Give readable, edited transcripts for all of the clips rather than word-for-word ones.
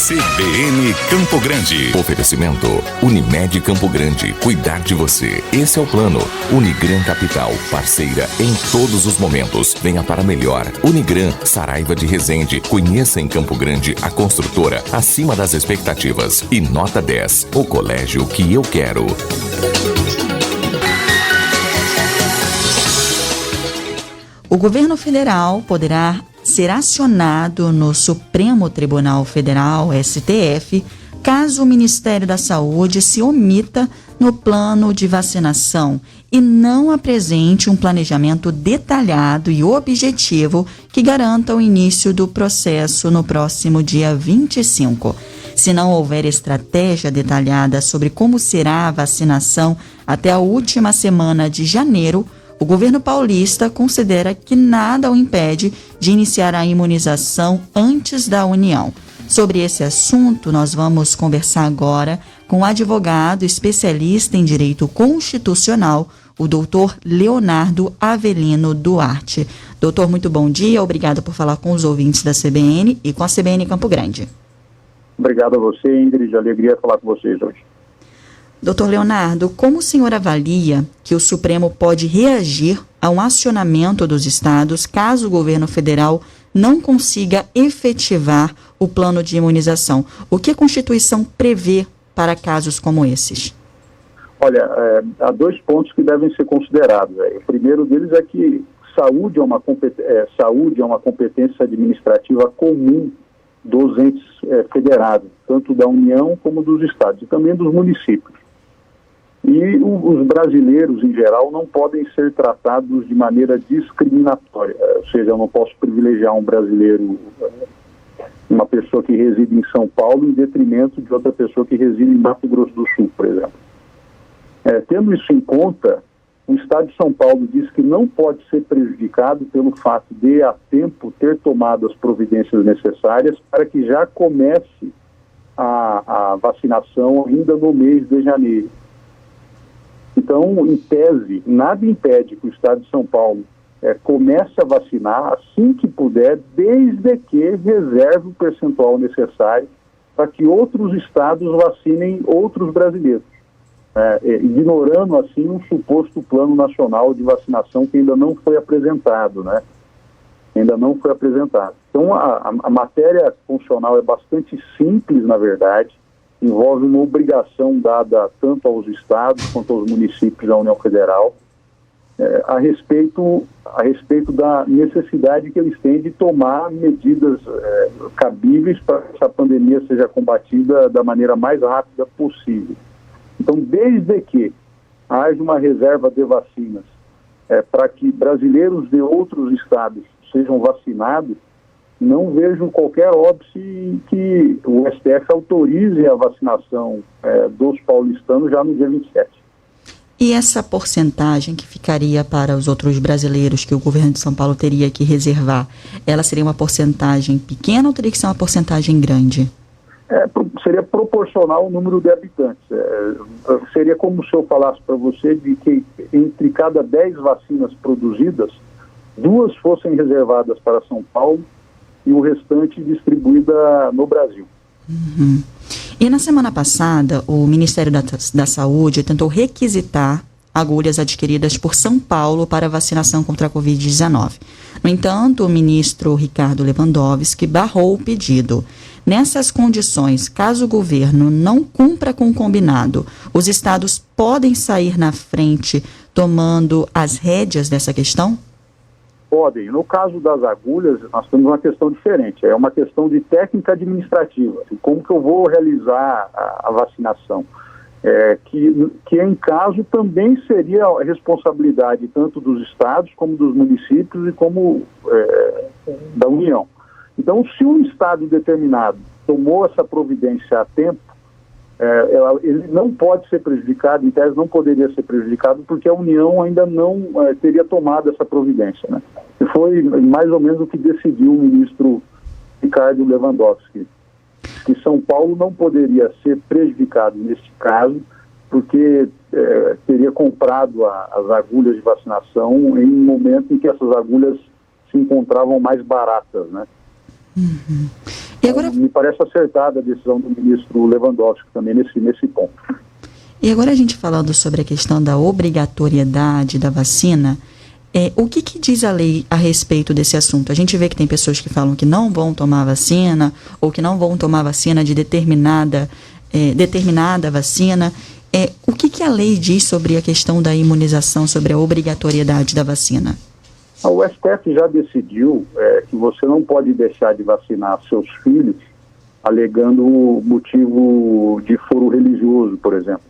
CBN Campo Grande. Oferecimento Unimed Campo Grande. Cuidar de você. Esse é o plano. Unigran Capital. Parceira em todos os momentos. Venha para melhor. Unigran, Saraiva de Resende. Conheça em Campo Grande a construtora acima das expectativas. E Nota 10. O colégio que eu quero. O governo federal poderá ser acionado no Supremo Tribunal Federal, STF, caso o Ministério da Saúde se omita no plano de vacinação e não apresente um planejamento detalhado e objetivo que garanta o início do processo no próximo dia 25. Se não houver estratégia detalhada sobre como será a vacinação até a última semana de janeiro, o governo paulista considera que nada o impede de iniciar a imunização antes da União. Sobre esse assunto, nós vamos conversar agora com o advogado especialista em direito constitucional, o doutor Leonardo Avelino Duarte. Doutor, muito bom dia, obrigado por falar com os ouvintes da CBN e com a CBN Campo Grande. Obrigado a você, Ingrid, alegria falar com vocês hoje. Doutor Leonardo, como o senhor avalia que o Supremo pode reagir a um acionamento dos estados caso o governo federal não consiga efetivar o plano de imunização? O que a Constituição prevê para casos como esses? Olha, há dois pontos que devem ser considerados. O primeiro deles é que saúde é uma competência administrativa comum dos entes federados, tanto da União como dos estados e também dos municípios. E os brasileiros, em geral, não podem ser tratados de maneira discriminatória. Ou seja, eu não posso privilegiar um brasileiro, uma pessoa que reside em São Paulo, em detrimento de outra pessoa que reside em Mato Grosso do Sul, por exemplo. Tendo isso em conta, o Estado de São Paulo diz que não pode ser prejudicado pelo fato de, a tempo, ter tomado as providências necessárias para que já comece a vacinação ainda no mês de janeiro. Então, em tese, nada impede que o Estado de São Paulo comece a vacinar assim que puder, desde que reserve o percentual necessário para que outros estados vacinem outros brasileiros, ignorando, assim, um suposto plano nacional de vacinação que ainda não foi apresentado, né? Ainda não foi apresentado. Então, a matéria constitucional é bastante simples, na verdade, envolve uma obrigação dada tanto aos estados quanto aos municípios da União Federal a respeito da necessidade que eles têm de tomar medidas cabíveis para que essa pandemia seja combatida da maneira mais rápida possível. Então, desde que haja uma reserva de vacinas para que brasileiros de outros estados sejam vacinados, não vejo qualquer óbice em que o STF autorize a vacinação dos paulistanos já no dia 27. E essa porcentagem que ficaria para os outros brasileiros que o governo de São Paulo teria que reservar, ela seria uma porcentagem pequena ou teria que ser uma porcentagem grande? Seria proporcional ao número de habitantes. Seria como se eu falasse para você de que entre cada 10 vacinas produzidas, 2 fossem reservadas para São Paulo e o restante distribuída no Brasil. Uhum. E na semana passada, o Ministério da Saúde tentou requisitar agulhas adquiridas por São Paulo para vacinação contra a Covid-19. No entanto, o ministro Ricardo Lewandowski barrou o pedido. Nessas condições, caso o governo não cumpra com o combinado, os estados podem sair na frente tomando as rédeas dessa questão? Podem. No caso das agulhas, nós temos uma questão diferente. É uma questão de técnica administrativa. Como que eu vou realizar a vacinação? Que em caso também seria a responsabilidade tanto dos estados como dos municípios e como da União. Então, se um estado determinado tomou essa providência a tempo, ele não pode ser prejudicado, em tese não poderia ser prejudicado, porque a União ainda não teria tomado essa providência, né? E foi mais ou menos o que decidiu o ministro Ricardo Lewandowski, que São Paulo não poderia ser prejudicado neste caso, porque teria comprado as agulhas de vacinação em um momento em que essas agulhas se encontravam mais baratas, né? Uhum. E agora... Me parece acertada a decisão do ministro Lewandowski também nesse ponto. E agora a gente falando sobre a questão da obrigatoriedade da vacina, o que diz a lei a respeito desse assunto? A gente vê que tem pessoas que falam que não vão tomar vacina ou que não vão tomar vacina de determinada vacina. O que a lei diz sobre a questão da imunização, sobre a obrigatoriedade da vacina? O STF já decidiu que você não pode deixar de vacinar seus filhos alegando motivo de foro religioso, por exemplo,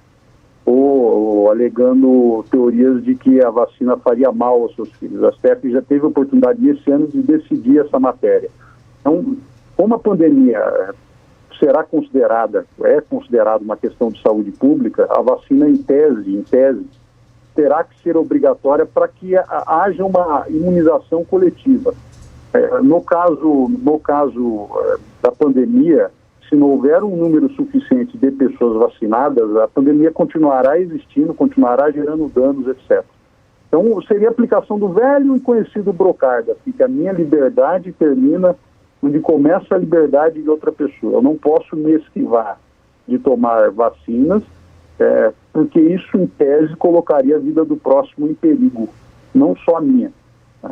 ou alegando teorias de que a vacina faria mal aos seus filhos. O STF já teve a oportunidade esse ano de decidir essa matéria. Então, como a pandemia é considerada uma questão de saúde pública, a vacina em tese, terá que ser obrigatória para que haja uma imunização coletiva. No caso da pandemia, se não houver um número suficiente de pessoas vacinadas, a pandemia continuará existindo, continuará gerando danos, etc. Então, seria a aplicação do velho e conhecido Brocarda, que a minha liberdade termina onde começa a liberdade de outra pessoa. Eu não posso me esquivar de tomar vacinas, porque isso, em tese, colocaria a vida do próximo em perigo, não só a minha. Né?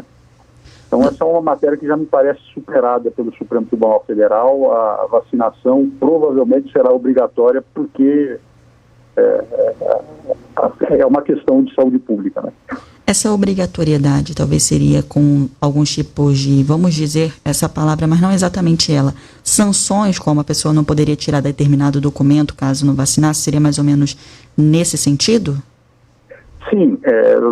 Então, essa é uma matéria que já me parece superada pelo Supremo Tribunal Federal. A vacinação provavelmente será obrigatória, porque é uma questão de saúde pública, né? Essa obrigatoriedade talvez seria com alguns tipos de, vamos dizer essa palavra, mas não exatamente ela, sanções, como a pessoa não poderia tirar determinado documento caso não vacinasse, seria mais ou menos nesse sentido? Sim,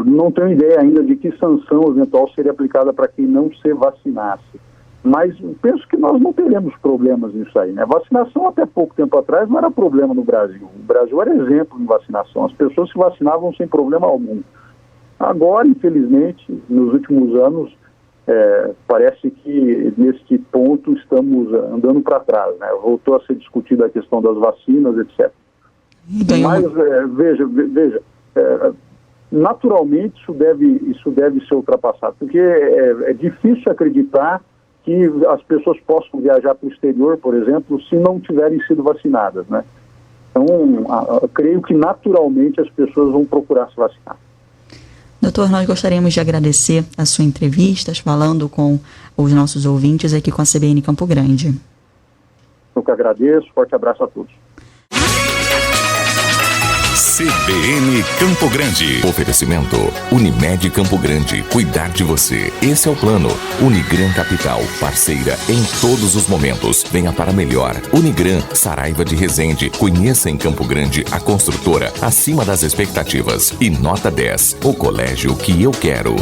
não tenho ideia ainda de que sanção eventual seria aplicada para quem não se vacinasse, mas penso que nós não teremos problemas nisso aí, né? Vacinação até pouco tempo atrás não era problema no Brasil. O Brasil era exemplo em vacinação, as pessoas se vacinavam sem problema algum. Agora, infelizmente, nos últimos anos, parece que neste ponto estamos andando para trás, né? Voltou a ser discutida a questão das vacinas, etc. Mas, veja, naturalmente isso deve ser ultrapassado, porque é difícil acreditar que as pessoas possam viajar para o exterior, por exemplo, se não tiverem sido vacinadas, né? Então, creio que naturalmente as pessoas vão procurar se vacinar. Doutor, nós gostaríamos de agradecer a sua entrevista, falando com os nossos ouvintes aqui com a CBN Campo Grande. Eu que agradeço, forte abraço a todos. CBN Campo Grande. Oferecimento Unimed Campo Grande. Cuidar de você. Esse é o plano. Unigran Capital. Parceira em todos os momentos. Venha para melhor. Unigran, Saraiva de Resende. Conheça em Campo Grande a construtora acima das expectativas. E nota 10. O colégio que eu quero.